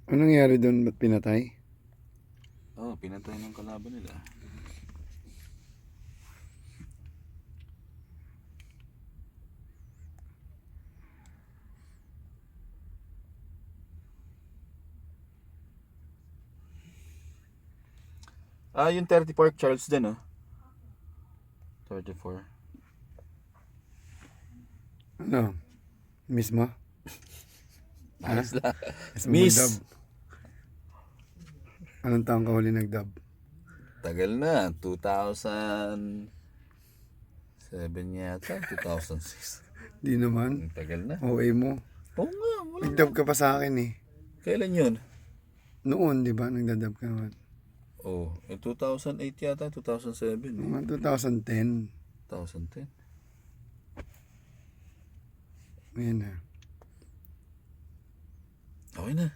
Anong nangyari doon? Ba't pinatay? Oo, pinatay ng kalaban nila. Yung 34 Charles din, oh. 34. Ano? Miss mo? Ayos lang. Gusto mo Miss! mag-dub? Anong taong ka huli nag-dub? Tagal na. 2007 yata. 2006. Di naman. Tagal na. OA mo. Oo nga, wala. Nag-dub ka pa sa akin eh. Kailan yun? Noon, di ba? Nagdadub ka naman. Oh, 2008 yata, 2007. Mga 2010. 2010. Ayan na. Okay na.